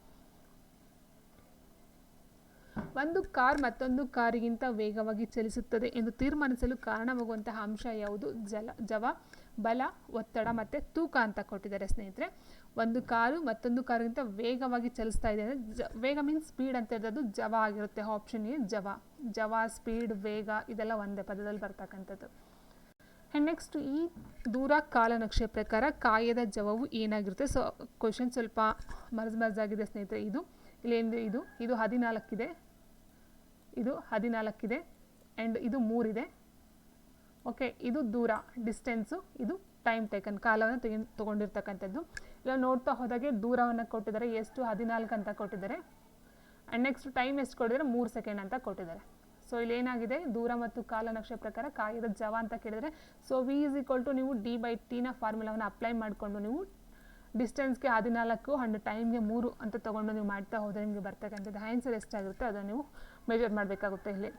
ಒಂದು ಕಾರ್ ಮತ್ತೊಂದು ಕಾರಿಗಿಂತ ವೇಗವಾಗಿ ಚಲಿಸುತ್ತದೆ ಎಂದು ತೀರ್ಮಾನಿಸಲು ಕಾರಣವಾಗುವಂತಹ ಅಂಶ ಯಾವುದು? ಜವ, ಬಲ, ಒತ್ತಡ ಮತ್ತು ತೂಕ ಅಂತ ಕೊಟ್ಟಿದ್ದಾರೆ ಸ್ನೇಹಿತರೆ. ಒಂದು ಕಾರು ಮತ್ತೊಂದು ಕಾರಿಗಿಂತ ವೇಗವಾಗಿ ಚಲಿಸ್ತಾ ಇದೆ ಅಂದರೆ ವೇಗ ಮೀನ್ಸ್ ಸ್ಪೀಡ್ ಅಂತ ಇರೋದು ಜವ ಆಗಿರುತ್ತೆ. ಆಪ್ಷನ್ ಎ ಜವ, ಸ್ಪೀಡ್, ವೇಗ ಇದೆಲ್ಲ ಒಂದೇ ಪದದಲ್ಲಿ ಬರ್ತಕ್ಕಂಥದ್ದು. ಆ್ಯಂಡ್ ನೆಕ್ಸ್ಟ್, ಈ ದೂರ ಕಾಲನಕ್ಷೆ ಪ್ರಕಾರ ಕಾಯದ ಜವವು ಏನಾಗಿರುತ್ತೆ? ಸೊ ಕ್ವಶನ್ ಸ್ವಲ್ಪ ಮರ್ಜಾಗಿದೆ ಸ್ನೇಹಿತರೆ. ಇದು 14 ಇದೆ, ಇದು 14 ಇದೆ, ಆ್ಯಂಡ್ ಇದು 3 ಇದೆ. ಓಕೆ, ಇದು ದೂರ, ಡಿಸ್ಟೆನ್ಸು, ಇದು ಟೈಮ್ ಟೇಕನ್, ಕಾಲವನ್ನು ತೊಗೊಂಡಿರ್ತಕ್ಕಂಥದ್ದು. ಇಲ್ಲ ನೋಡ್ತಾ ಹೋದಾಗೆ ದೂರವನ್ನು ಕೊಟ್ಟಿದ್ದಾರೆ, ಎಷ್ಟು 14 ಅಂತ ಕೊಟ್ಟಿದ್ದಾರೆ. ಆ್ಯಂಡ್ ನೆಕ್ಸ್ಟ್ ಟೈಮ್ ಎಷ್ಟು ಕೊಟ್ಟಿದ್ದಾರೆ? 3 ಸೆಕೆಂಡ್ ಅಂತ ಕೊಟ್ಟಿದ್ದಾರೆ. ಸೊ ಇಲ್ಲಿ ಏನಾಗಿದೆ, ದೂರ ಮತ್ತು ಕಾಲನಕ್ಷೆ ಪ್ರಕಾರ ಕಾಯದ ಜವ ಅಂತ ಕೇಳಿದರೆ, ಸೊ ವಿ = ನೀವು d/t ಫಾರ್ಮುಲಾವನ್ನು ಅಪ್ಲೈ ಮಾಡಿಕೊಂಡು ನೀವು ಡಿಸ್ಟೆನ್ಸ್ಗೆ 14 ಆ್ಯಂಡ್ ಟೈಮ್ಗೆ 3 ಅಂತ ತೊಗೊಂಡು ನೀವು ಮಾಡ್ತಾ ಹೋದರೆ ನಿಮಗೆ ಬರ್ತಕ್ಕಂಥದ್ದು ಆನ್ಸರ್ ಎಷ್ಟಾಗುತ್ತೆ ಅದನ್ನು ನೀವು ಮೆಜರ್ ಮಾಡಬೇಕಾಗುತ್ತೆ ಇಲ್ಲಿ.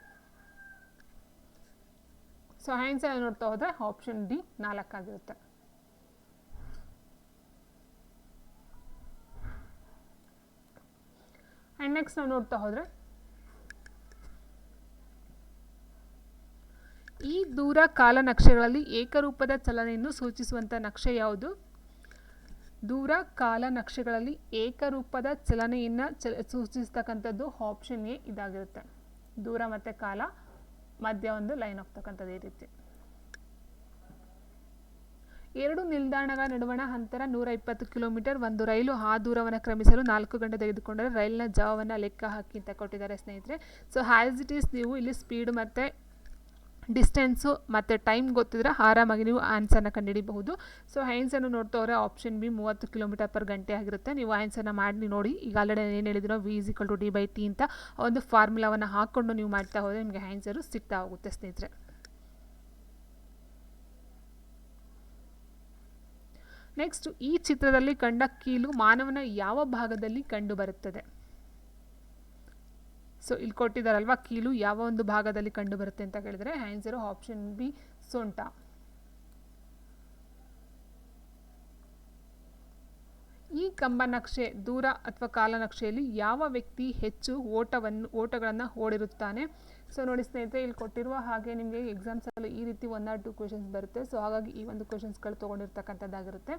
ಸೊ ಆನ್ಸರ್ ನೋಡ್ತಾ ಹೋದರೆ ಆಪ್ಷನ್ ಡಿ 4 ಆಗಿರುತ್ತೆ. ಆ್ಯಂಡ್ ನೆಕ್ಸ್ಟ್ ನಾವು ನೋಡ್ತಾ ಹೋದರೆ, ಈ ದೂರ ಕಾಲನಕ್ಷೆಗಳಲ್ಲಿ ಏಕರೂಪದ ಚಲನೆಯನ್ನು ಸೂಚಿಸುವಂಥ ನಕ್ಷೆ ಯಾವುದು? ದೂರ ಕಾಲನಕ್ಷೆಗಳಲ್ಲಿ ಏಕರೂಪದ ಚಲನೆಯನ್ನು ಸೂಚಿಸ್ತಕ್ಕಂಥದ್ದು ಆಪ್ಷನ್ ಎ ಇದಾಗಿರುತ್ತೆ. ದೂರ ಮತ್ತು ಕಾಲ ಮಧ್ಯ ಒಂದು ಲೈನ್ ಹೋಗ್ತಕ್ಕಂಥದ್ದು ಈ ರೀತಿ. 2 ನಿಲ್ದಾಣಗಳ ನಡುವಣ ಅಂತರ 120 ಕಿಲೋಮೀಟರ್. ಒಂದು ರೈಲು ಆ ದೂರವನ್ನು ಕ್ರಮಿಸಲು 4 ಗಂಟೆ ತೆಗೆದುಕೊಂಡರೆ ರೈಲಿನ ಜವವನ್ನು ಲೆಕ್ಕ ಹಾಕಿ ಅಂತ ಕೊಟ್ಟಿದ್ದಾರೆ ಸ್ನೇಹಿತರೆ. ಸೊ ಆ್ಯಸ್ ಇಟ್ ಈಸ್ ನೀವು ಇಲ್ಲಿ ಸ್ಪೀಡ್ ಮತ್ತು ಡಿಸ್ಟೆನ್ಸು ಮತ್ತು ಟೈಮ್ ಗೊತ್ತಿದ್ರೆ ಆರಾಮಾಗಿ ನೀವು ಆನ್ಸರ್ನ ಕಂಡುಹಿಡಿಬಹುದು. ಸೊ ಆನ್ಸರ್ನ ನೋಡ್ತಾ ಹೋದರೆ ಆಪ್ಷನ್ ಬಿ 30 km/h ಆಗಿರುತ್ತೆ. ನೀವು ಆನ್ಸರ್ನ ಮಾಡಿ ನೋಡಿ. ಈಗ ಆಲ್ರೆಡಿ ಏನು ಹೇಳಿದಿರೋ ವಿ = d/t ಅಂತ ಒಂದು ಫಾರ್ಮುಲಾವನ್ನು ಹಾಕ್ಕೊಂಡು ನೀವು ಮಾಡ್ತಾ ಹೋದರೆ ನಿಮಗೆ ಆನ್ಸರು ಸಿಗ್ತಾ ಹೋಗುತ್ತೆ ಸ್ನೇಹಿತರೆ. ನೆಕ್ಸ್ಟ್, ಈ ಚಿತ್ರದಲ್ಲಿ ಕಂಡ ಕೀಲು ಮಾನವನ ಯಾವ ಭಾಗದಲ್ಲಿ ಕಂಡುಬರುತ್ತದೆ? ಸೊ ಇಲ್ಲಿ ಕೊಟ್ಟಿದ್ದಾರಲ್ವ, ಕೀಲು ಯಾವ ಒಂದು ಭಾಗದಲ್ಲಿ ಕಂಡು ಬರುತ್ತೆ ಅಂತ ಕೇಳಿದರೆ ಆನ್ಸರು ಆಪ್ಷನ್ ಬಿ ಸೊಂಟ. ಈ ಕಂಬನಕ್ಷೆ ದೂರ ಅಥವಾ ಕಾಲನಕ್ಷೆಯಲ್ಲಿ ಯಾವ ವ್ಯಕ್ತಿ ಹೆಚ್ಚು ಓಟಗಳನ್ನು ಓಡಿರುತ್ತಾನೆ? ಸೊ ನೋಡಿ ಸ್ನೇಹಿತರೆ, ಇಲ್ಲಿ ಕೊಟ್ಟಿರುವ ಹಾಗೆ ನಿಮಗೆ ಎಕ್ಸಾಮ್ಸಲ್ಲಿ ಈ ರೀತಿ 1 or 2 ಕ್ವೆಶನ್ಸ್ ಬರುತ್ತೆ. ಸೊ ಹಾಗಾಗಿ ಈ ಒಂದು ಕ್ವೆಶನ್ಸ್ಗಳು ತೊಗೊಂಡಿರ್ತಕ್ಕಂಥದ್ದಾಗಿರುತ್ತೆ.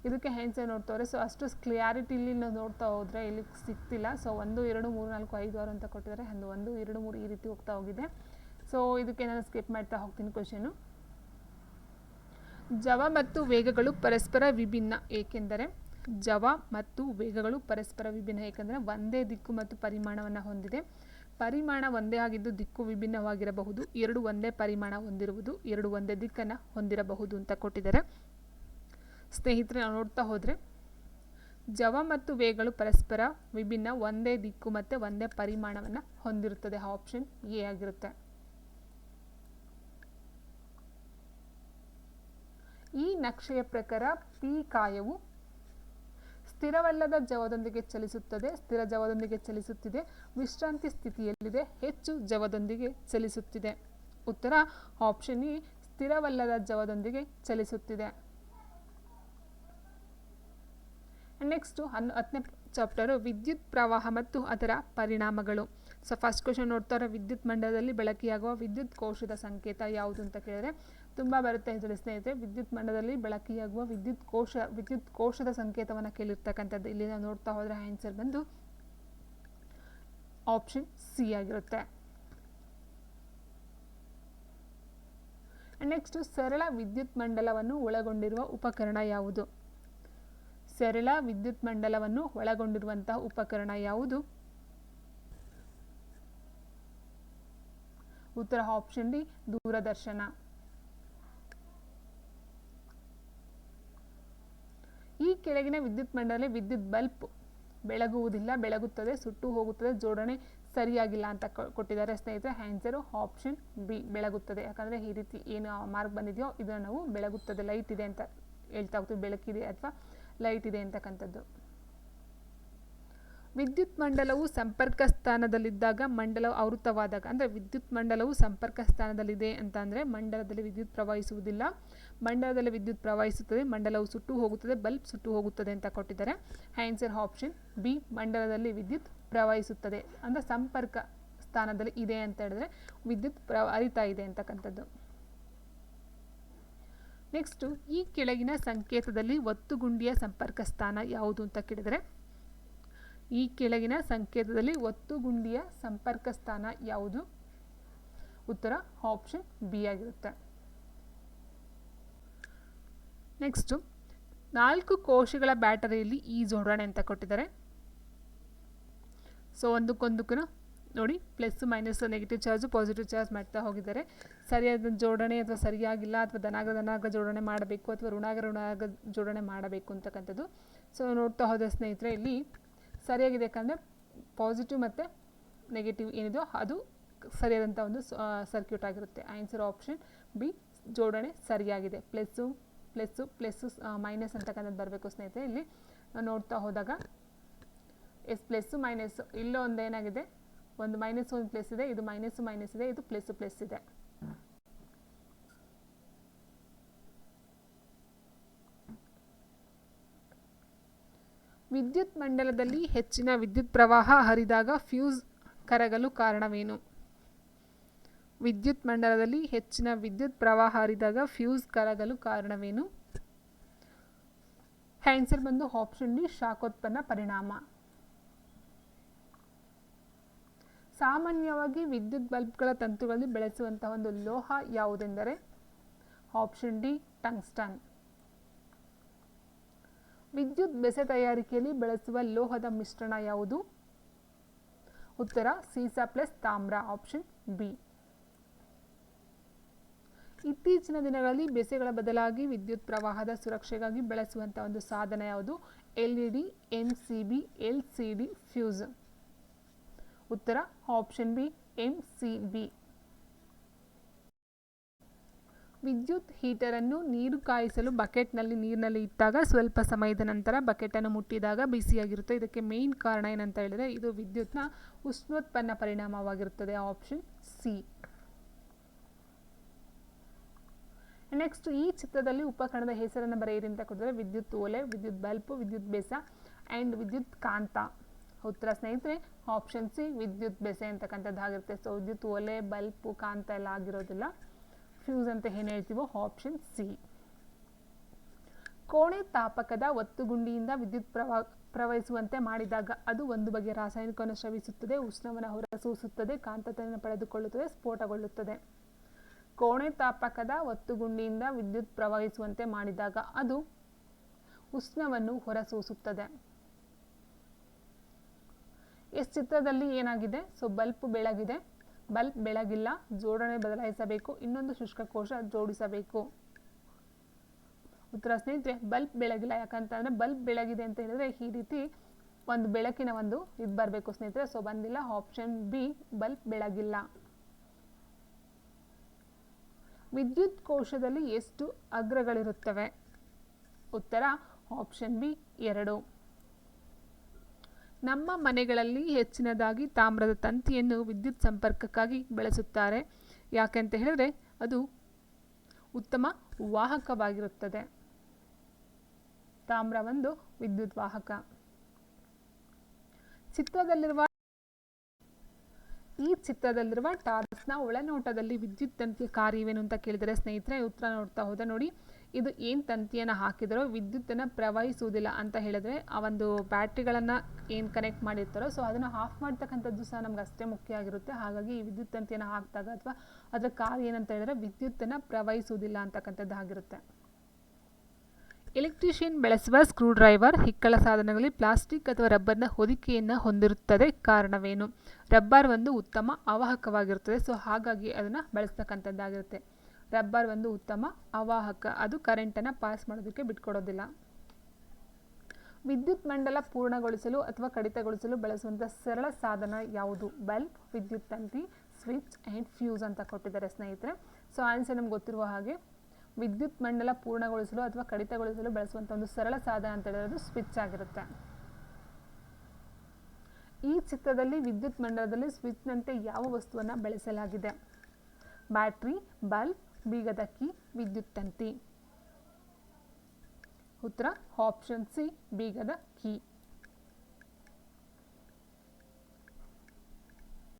ಇದಕ್ಕೆ ಆನ್ಸರ್ ನೋಡ್ತವ್ರೆ. ಸೊ ಅಷ್ಟು ಕ್ಲಿಯಾರಿಟಿಲಿ ನಾವು ನೋಡ್ತಾ ಹೋದರೆ ಇಲ್ಲಿ ಸಿಗ್ತಿಲ್ಲ. ಸೊ 1, 2, 3, 4, 5, 6 ಅಂತ ಕೊಟ್ಟಿದ್ದಾರೆ. 1, 2, 3 ಈ ರೀತಿ ಹೋಗ್ತಾ ಹೋಗಿದೆ. ಸೊ ಇದಕ್ಕೆ ನಾನು ಸ್ಕಿಪ್ ಮಾಡ್ತಾ ಹೋಗ್ತೀನಿ ಕ್ವೆಶನು. ಜವ ಮತ್ತು ವೇಗಗಳು ಪರಸ್ಪರ ವಿಭಿನ್ನ, ಏಕೆಂದರೆ ಜವ ಮತ್ತು ವೇಗಗಳು ಪರಸ್ಪರ ವಿಭಿನ್ನ, ಏಕೆಂದರೆ ಒಂದೇ ದಿಕ್ಕು ಮತ್ತು ಪರಿಮಾಣವನ್ನು ಹೊಂದಿದೆ. ಪರಿಮಾಣ ಒಂದೇ ಆಗಿದ್ದು ದಿಕ್ಕು ವಿಭಿನ್ನವಾಗಿರಬಹುದು. ಎರಡು ಒಂದೇ ಪರಿಮಾಣ ಹೊಂದಿರುವುದು, ಎರಡು ಒಂದೇ ದಿಕ್ಕನ್ನು ಹೊಂದಿರಬಹುದು ಅಂತ ಕೊಟ್ಟಿದ್ದಾರೆ. ಸ್ನೇಹಿತರೆ, ನಾವು ನೋಡ್ತಾ ಹೋದರೆ ಜವ ಮತ್ತು ವೇಗಗಳು ಪರಸ್ಪರ ವಿಭಿನ್ನ, ಒಂದೇ ದಿಕ್ಕು ಮತ್ತು ಒಂದೇ ಪರಿಮಾಣವನ್ನು ಹೊಂದಿರುತ್ತದೆ. ಆಪ್ಷನ್ ಎ ಆಗಿರುತ್ತೆ. ಈ ನಕ್ಷೆಯ ಪ್ರಕಾರ ಪಿ ಕಾಯವು ಸ್ಥಿರವಲ್ಲದ ಜವದೊಂದಿಗೆ ಚಲಿಸುತ್ತದೆ, ಸ್ಥಿರ ಜವದೊಂದಿಗೆ ಚಲಿಸುತ್ತಿದೆ, ವಿಶ್ರಾಂತಿ ಸ್ಥಿತಿಯಲ್ಲಿದೆ, ಹೆಚ್ಚು ಜವದೊಂದಿಗೆ ಚಲಿಸುತ್ತಿದೆ. ಉತ್ತರ ಆಪ್ಷನ್ ಇ, ಸ್ಥಿರವಲ್ಲದ ಜವದೊಂದಿಗೆ ಚಲಿಸುತ್ತಿದೆ. ನೆಕ್ಸ್ಟ್ 10ನೇ ಚಾಪ್ಟರು ವಿದ್ಯುತ್ ಪ್ರವಾಹ ಮತ್ತು ಅದರ ಪರಿಣಾಮಗಳು. ಸೊ ಫಸ್ಟ್ ಕ್ವಶನ್ ನೋಡ್ತಾರೆ, ವಿದ್ಯುತ್ ಮಂಡಲದಲ್ಲಿ ಬೆಳಕಿಯಾಗುವ ವಿದ್ಯುತ್ ಕೋಶದ ಸಂಕೇತ ಯಾವುದು ಅಂತ ಕೇಳಿದ್ರೆ ತುಂಬ ಬರುತ್ತೆ ಇದರಲ್ಲಿ ಸ್ನೇಹಿತರೆ. ವಿದ್ಯುತ್ ಮಂಡಲದಲ್ಲಿ ಬೆಳಕಿಯಾಗುವ ವಿದ್ಯುತ್ ಕೋಶದ ಸಂಕೇತವನ್ನು ಕೇಳಿರ್ತಕ್ಕಂಥದ್ದು. ಇಲ್ಲಿ ನಾವು ನೋಡ್ತಾ ಹೋದರೆ ಆನ್ಸರ್ ಬಂದು ಆಪ್ಷನ್ ಸಿ ಆಗಿರುತ್ತೆ. ನೆಕ್ಸ್ಟ್ ಸರಳ ವಿದ್ಯುತ್ ಮಂಡಲವನ್ನು ಒಳಗೊಂಡಿರುವ ಉಪಕರಣ ಯಾವುದು? ಸರಳ ವಿದ್ಯುತ್ ಮಂಡಲವನ್ನು ಒಳಗೊಂಡಿರುವಂತಹ ಉಪಕರಣ ಯಾವುದು? ಉತ್ತರ ಆಪ್ಷನ್ ಡಿ, ದೂರದರ್ಶನ. ಈ ಕೆಳಗಿನ ವಿದ್ಯುತ್ ಮಂಡಲದಲ್ಲಿ ವಿದ್ಯುತ್ ಬಲ್ಬ್ ಬೆಳಗುವುದಿಲ್ಲ, ಬೆಳಗುತ್ತದೆ, ಸುಟ್ಟು ಹೋಗುತ್ತದೆ, ಜೋಡಣೆ ಸರಿಯಾಗಿಲ್ಲ ಅಂತ ಕೊಟ್ಟಿದ್ದಾರೆ ಸ್ನೇಹಿತರೆ. ಆನ್ಸರು ಆಪ್ಷನ್ ಬಿ, ಬೆಳಗುತ್ತದೆ. ಯಾಕಂದರೆ ಈ ರೀತಿ ಏನು ಮಾರ್ಕ್ ಬಂದಿದೆಯೋ ಇದನ್ನು ನಾವು ಬೆಳಗುತ್ತದೆ, ಲೈಟ್ ಇದೆ ಅಂತ ಹೇಳ್ತಾ ಹೋಗ್ತೀವಿ, ಬೆಳಕಿದೆ ಅಥವಾ ಲೈಟ್ ಇದೆ ಅಂತಕ್ಕಂಥದ್ದು. ವಿದ್ಯುತ್ ಮಂಡಲವು ಸಂಪರ್ಕ ಸ್ಥಾನದಲ್ಲಿದ್ದಾಗ, ಮಂಡಲವು ಆವೃತವಾದಾಗ, ಅಂದರೆ ವಿದ್ಯುತ್ ಮಂಡಲವು ಸಂಪರ್ಕ ಸ್ಥಾನದಲ್ಲಿದೆ ಅಂತ ಅಂದರೆ ಮಂಡಲದಲ್ಲಿ ವಿದ್ಯುತ್ ಪ್ರವಹಿಸುವುದಿಲ್ಲ, ಮಂಡಲದಲ್ಲಿ ವಿದ್ಯುತ್ ಪ್ರವಹಿಸುತ್ತದೆ, ಮಂಡಲವು ಸುಟ್ಟು ಹೋಗುತ್ತದೆ, ಬಲ್ಬ್ ಸುಟ್ಟು ಹೋಗುತ್ತದೆ ಅಂತ ಕೊಟ್ಟಿದ್ದಾರೆ. ಆನ್ಸರ್ ಆಪ್ಷನ್ ಬಿ, ಮಂಡಲದಲ್ಲಿ ವಿದ್ಯುತ್ ಪ್ರವಹಿಸುತ್ತದೆ. ಅಂದರೆ ಸಂಪರ್ಕ ಸ್ಥಾನದಲ್ಲಿ ಇದೆ ಅಂತ ಹೇಳಿದ್ರೆ ವಿದ್ಯುತ್ ಹರಿತಾ ಇದೆ ಅಂತಕ್ಕಂಥದ್ದು. ನೆಕ್ಸ್ಟು, ಈ ಕೆಳಗಿನ ಸಂಕೇತದಲ್ಲಿ ಒತ್ತುಗುಂಡಿಯ ಸಂಪರ್ಕ ಸ್ಥಾನ ಯಾವುದು ಅಂತ ಕೇಳಿದರೆ, ಈ ಕೆಳಗಿನ ಸಂಕೇತದಲ್ಲಿ ಒತ್ತುಗುಂಡಿಯ ಸಂಪರ್ಕ ಸ್ಥಾನ ಯಾವುದು? ಉತ್ತರ ಆಪ್ಷನ್ ಬಿ ಆಗಿರುತ್ತೆ. ನೆಕ್ಸ್ಟು, 4 ಕೋಶಗಳ ಬ್ಯಾಟರಿಯಲ್ಲಿ ಈ ಜೋಡಣೆ ಅಂತ ಕೊಟ್ಟಿದ್ದಾರೆ. ಸೊ ಒಂದಕ್ಕೊಂದಕ್ಕೂ ನೋಡಿ, plus minus negative charge positive charge ಮಾಡ್ತಾ ಹೋಗಿದ್ದಾರೆ. ಸರಿಯಾದ ಜೋಡಣೆ ಅಥವಾ ಸರಿಯಾಗಿಲ್ಲ, ಅಥವಾ ಧನಾಗ ಜೋಡಣೆ ಮಾಡಬೇಕು ಅಥವಾ ಋಣಾಗ ಜೋಡಣೆ ಮಾಡಬೇಕು ಅಂತಕ್ಕಂಥದ್ದು. ಸೊ ನೋಡ್ತಾ ಹೋದ ಸ್ನೇಹಿತರೆ, ಇಲ್ಲಿ ಸರಿಯಾಗಿದೆ. ಯಾಕಂದರೆ ಪಾಸಿಟಿವ್ ಮತ್ತು ನೆಗೆಟಿವ್ ಏನಿದೆಯೋ ಅದು ಸರಿಯಾದಂಥ ಒಂದು ಸರ್ಕ್ಯೂಟ್ ಆಗಿರುತ್ತೆ. ಆನ್ಸರ್ ಆಪ್ಷನ್ ಬಿ, ಜೋಡಣೆ ಸರಿಯಾಗಿದೆ. ಪ್ಲಸ್ಸು ಪ್ಲಸ್ಸು ಪ್ಲಸ್ಸು ಮೈನಸ್ ಅಂತಕ್ಕಂಥದ್ದು ಬರಬೇಕು ಸ್ನೇಹಿತರೆ. ಇಲ್ಲಿ ನೋಡ್ತಾ ಹೋದಾಗ ಪ್ಲಸ್ಸು ಮೈನಸ್ಸು, ಇಲ್ಲೋ ಒಂದು ಏನಾಗಿದೆ, ಒಂದು ಮೈನಸ್ ಒಂದು ಪ್ಲಸ್ ಇದೆ, ಇದು ಮೈನಸ್ ಇದೆ, ಇದು ಪ್ಲಸ್ ಇದೆ. ವಿದ್ಯುತ್ ಮಂಡಲದಲ್ಲಿ ಹೆಚ್ಚಿನ ವಿದ್ಯುತ್ ಪ್ರವಾಹ ಹರಿದಾಗ ಫ್ಯೂಸ್ ಕರಗಲು ಕಾರಣವೇನು? ವಿದ್ಯುತ್ ಮಂಡಲದಲ್ಲಿ ಹೆಚ್ಚಿನ ವಿದ್ಯುತ್ ಪ್ರವಾಹ ಹರಿದಾಗ ಫ್ಯೂಸ್ ಕರಗಲು ಕಾರಣವೇನು? ಆನ್ಸರ್ ಬಂದು ಆಪ್ಷನ್ ಡಿ, ಶಾಖೋತ್ಪನ್ನ ಪರಿಣಾಮ. ಸಾಮಾನ್ಯವಾಗಿ ವಿದ್ಯುತ್ ಬಲ್ಬ್ಗಳ ತಂತುಗಳಲ್ಲಿ ಬೆಳೆಸುವಂತಹ ಒಂದು ಲೋಹ ಯಾವುದೆಂದರೆ ಆಪ್ಷನ್ ಡಿ, ಟಂಗ್ಸ್ಟನ್. ವಿದ್ಯುತ್ ಬೆಸೆ ತಯಾರಿಕೆಯಲ್ಲಿ ಬಳಸುವ ಲೋಹದ ಮಿಶ್ರಣ ಯಾವುದು? ಉತ್ತರ ಸೀಸ ಪ್ಲಸ್ ತಾಮ್ರ, ಆಪ್ಷನ್ ಬಿ. ಇತ್ತೀಚಿನ ದಿನಗಳಲ್ಲಿ ಬೆಸೆಗಳ ಬದಲಾಗಿ ವಿದ್ಯುತ್ ಪ್ರವಾಹದ ಸುರಕ್ಷೆಗಾಗಿ ಬಳಸುವಂತಹ ಒಂದು ಸಾಧನ ಯಾವುದು? LED, MCB, LCD, fuse. ಉತ್ತರ ಆಪ್ಷನ್ ಬಿ, MCB. ವಿದ್ಯುತ್ ಹೀಟರನ್ನು ನೀರು ಕಾಯಿಸಲು ಬಕೆಟ್ನಲ್ಲಿ ನೀರಿನಲ್ಲಿ ಇಟ್ಟಾಗ ಸ್ವಲ್ಪ ಸಮಯದ ನಂತರ ಬಕೆಟನ್ನು ಮುಟ್ಟಿದಾಗ ಬಿಸಿಯಾಗಿರುತ್ತೆ. ಇದಕ್ಕೆ ಮೇನ್ ಕಾರಣ ಏನಂತ ಹೇಳಿದರೆ ಇದು ವಿದ್ಯುತ್ನ ಉಷ್ಣೋತ್ಪನ್ನ ಪರಿಣಾಮವಾಗಿರುತ್ತದೆ. Option C. ನೆಕ್ಸ್ಟ್, ಈ ಚಿತ್ರದಲ್ಲಿ ಉಪಕರಣದ ಹೆಸರನ್ನು ಬರೆಯಿರಿ ಅಂತ ಕೊಟ್ಟಿದ್ದಾರೆ. ವಿದ್ಯುತ್ ಒಲೆ, ವಿದ್ಯುತ್ ಬಲ್ಬ್, ವಿದ್ಯುತ್ ಬೆಸ ಆ್ಯಂಡ್ ವಿದ್ಯುತ್ ಕಾಂತ. ಉತ್ತರ ಸ್ನೇಹಿತರೆ ಆಪ್ಷನ್ ಸಿ, ವಿದ್ಯುತ್ ಬೆಸೆ ಅಂತಕ್ಕಂಥದ್ದಾಗಿರುತ್ತೆ. ಸೊ ವಿದ್ಯುತ್ ಒಲೆ, ಬಲ್ಬ್, ಕಾಂತ ಎಲ್ಲ ಆಗಿರೋದಿಲ್ಲ. ಫ್ಯೂಸ್ ಅಂತ ಏನು ಹೇಳ್ತೀವೋ ಆಪ್ಷನ್ ಸಿ. ಕೋಣೆ ತಾಪಕದ ಒತ್ತುಗುಂಡಿಯಿಂದ ವಿದ್ಯುತ್ ಪ್ರವಹಿಸುವಂತೆ ಮಾಡಿದಾಗ ಅದು ಒಂದು ಬಗೆಯ ರಾಸಾಯನಿಕವನ್ನು ಸ್ರವಿಸುತ್ತದೆ, ಉಷ್ಣವನ್ನು ಹೊರಸೂಸುತ್ತದೆ, ಕಾಂತತೆಯನ್ನು ಪಡೆದುಕೊಳ್ಳುತ್ತದೆ, ಸ್ಫೋಟಗೊಳ್ಳುತ್ತದೆ. ಕೋಣೆ ತಾಪಕದ ಒತ್ತುಗುಂಡಿಯಿಂದ ವಿದ್ಯುತ್ ಪ್ರವಹಿಸುವಂತೆ ಮಾಡಿದಾಗ ಅದು ಉಷ್ಣವನ್ನು ಹೊರಸೂಸುತ್ತದೆ. ಚಿತ್ರದಲ್ಲಿ ಏನಾಗಿದೆ? ಸೊ ಬಲ್ಬ್ ಬೆಳಗಿದೆ, ಬಲ್ಬ್ ಬೆಳಗಿಲ್ಲ, ಜೋಡಣೆ ಬದಲಾಯಿಸಬೇಕು, ಇನ್ನೊಂದು ಶುಷ್ಕ ಕೋಶ ಜೋಡಿಸಬೇಕು. ಉತ್ತರ ಸ್ನೇಹಿತರೆ ಬಲ್ಬ್ ಬೆಳಗಿಲ್ಲ. ಯಾಕಂತಂದ್ರೆ ಬಲ್ಬ್ ಬೆಳಗಿದೆ ಅಂತ ಹೇಳಿದ್ರೆ ಈ ರೀತಿ ಒಂದು ಬೆಳಕಿನ ಒಂದು ಇದು ಬರಬೇಕು ಸ್ನೇಹಿತರೆ. ಸೊ ಬಂದಿಲ್ಲ. ಆಪ್ಷನ್ ಬಿ ಬಲ್ಬ್ ಬೆಳಗಿಲ್ಲ. ವಿದ್ಯುತ್ ಕೋಶದಲ್ಲಿ ಎಷ್ಟು ಅಗ್ರಗಳಿರುತ್ತವೆ? ಉತ್ತರ ಆಪ್ಷನ್ ಬಿ 2. ನಮ್ಮ ಮನೆಗಳಲ್ಲಿ ಹೆಚ್ಚಿನದಾಗಿ ತಾಮ್ರದ ತಂತಿಯನ್ನು ವಿದ್ಯುತ್ ಸಂಪರ್ಕಕ್ಕಾಗಿ ಬಳಸುತ್ತಾರೆ. ಯಾಕೆಂತ ಹೇಳಿದ್ರೆ ಅದು ಉತ್ತಮ ವಾಹಕವಾಗಿರುತ್ತದೆ. ತಾಮ್ರ ಒಂದು ವಿದ್ಯುತ್ ವಾಹಕ. ಈ ಚಿತ್ರದಲ್ಲಿರುವ ಟಾರ್ಚ್ನ ಒಳನೋಟದಲ್ಲಿ ವಿದ್ಯುತ್ ತಂತಿಯ ಕಾರ್ಯವೇನು ಅಂತ ಕೇಳಿದರೆ ಸ್ನೇಹಿತರೆ ಉತ್ತರ ನೋಡ್ತಾ ಹೋದ ನೋಡಿ, ಇದು ಏನು ತಂತಿಯನ್ನು ಹಾಕಿದರೋ ವಿದ್ಯುತ್ತನ್ನು ಪ್ರವಹಿಸುವುದಿಲ್ಲ ಅಂತ ಹೇಳಿದ್ರೆ ಆ ಒಂದು ಬ್ಯಾಟ್ರಿಗಳನ್ನು ಏನು ಕನೆಕ್ಟ್ ಮಾಡಿರ್ತಾರೋ ಸೊ ಅದನ್ನು ಆಫ್ ಮಾಡ್ತಕ್ಕಂಥದ್ದು ಸಹ ನಮ್ಗೆ ಅಷ್ಟೇ ಮುಖ್ಯ ಆಗಿರುತ್ತೆ. ಹಾಗಾಗಿ ಈ ವಿದ್ಯುತ್ ತಂತಿಯನ್ನು ಹಾಕಿದಾಗ ಅಥವಾ ಅದರ ಕಾರ್ಯ ಏನಂತ ಹೇಳಿದ್ರೆ ವಿದ್ಯುತ್ತನ್ನು ಪ್ರವಹಿಸುವುದಿಲ್ಲ ಅಂತಕ್ಕಂಥದ್ದು ಆಗಿರುತ್ತೆ. ಎಲೆಕ್ಟ್ರಿಷಿಯನ್ ಬಳಸುವ ಸ್ಕ್ರೂ ಡ್ರೈವರ್ ಹಿಕ್ಕಳ ಸಾಧನಗಳಲ್ಲಿ ಪ್ಲಾಸ್ಟಿಕ್ ಅಥವಾ ರಬ್ಬರ್ನ ಹೊದಿಕೆಯನ್ನು ಹೊಂದಿರುತ್ತದೆ. ಕಾರಣವೇನು? ರಬ್ಬರ್ ಒಂದು ಉತ್ತಮ ಅವಾಹಕವಾಗಿರುತ್ತದೆ. ಸೊ ಹಾಗಾಗಿ ಅದನ್ನು ಬಳಸ್ತಕ್ಕಂಥದ್ದಾಗಿರುತ್ತೆ. ರಬ್ಬರ್ ಒಂದು ಉತ್ತಮ ಅವಾಹಕ, ಅದು ಕರೆಂಟನ್ನು ಪಾಸ್ ಮಾಡೋದಕ್ಕೆ ಬಿಟ್ಕೊಡೋದಿಲ್ಲ. ವಿದ್ಯುತ್ ಮಂಡಲ ಪೂರ್ಣಗೊಳಿಸಲು ಅಥವಾ ಕಡಿತಗೊಳಿಸಲು ಬಳಸುವಂಥ ಸರಳ ಸಾಧನ ಯಾವುದು? ಬಲ್ಬ್, ವಿದ್ಯುತ್ ತಂತಿ, ಸ್ವಿಚ್ ಆ್ಯಂಡ್ ಫ್ಯೂಸ್ ಅಂತ ಕೊಟ್ಟಿದ್ದಾರೆ ಸ್ನೇಹಿತರೆ. ಸೊ ಆನ್ಸರ್ ನಮ್ಗೆ ಗೊತ್ತಿರುವ ಹಾಗೆ ವಿದ್ಯುತ್ ಮಂಡಲ ಪೂರ್ಣಗೊಳಿಸಲು ಅಥವಾ ಕಡಿತಗೊಳಿಸಲು ಬಳಸುವಂಥ ಒಂದು ಸರಳ ಸಾಧನ ಅಂತ ಹೇಳಿದ್ರೆ ಸ್ವಿಚ್ ಆಗಿರುತ್ತೆ. ಈ ಚಿತ್ರದಲ್ಲಿ ವಿದ್ಯುತ್ ಮಂಡಲದಲ್ಲಿ ಸ್ವಿಚ್ನಂತೆ ಯಾವ ವಸ್ತುವನ್ನು ಬಳಸಲಾಗಿದೆ? ಬ್ಯಾಟ್ರಿ, ಬಲ್ಬ್, ಬೀಗದ ಕೀ, ವಿದ್ಯುತ್ ತಂತಿ. ಉತ್ತರ ಆಪ್ಷನ್ ಸಿ ಬೀಗದ ಕೀ.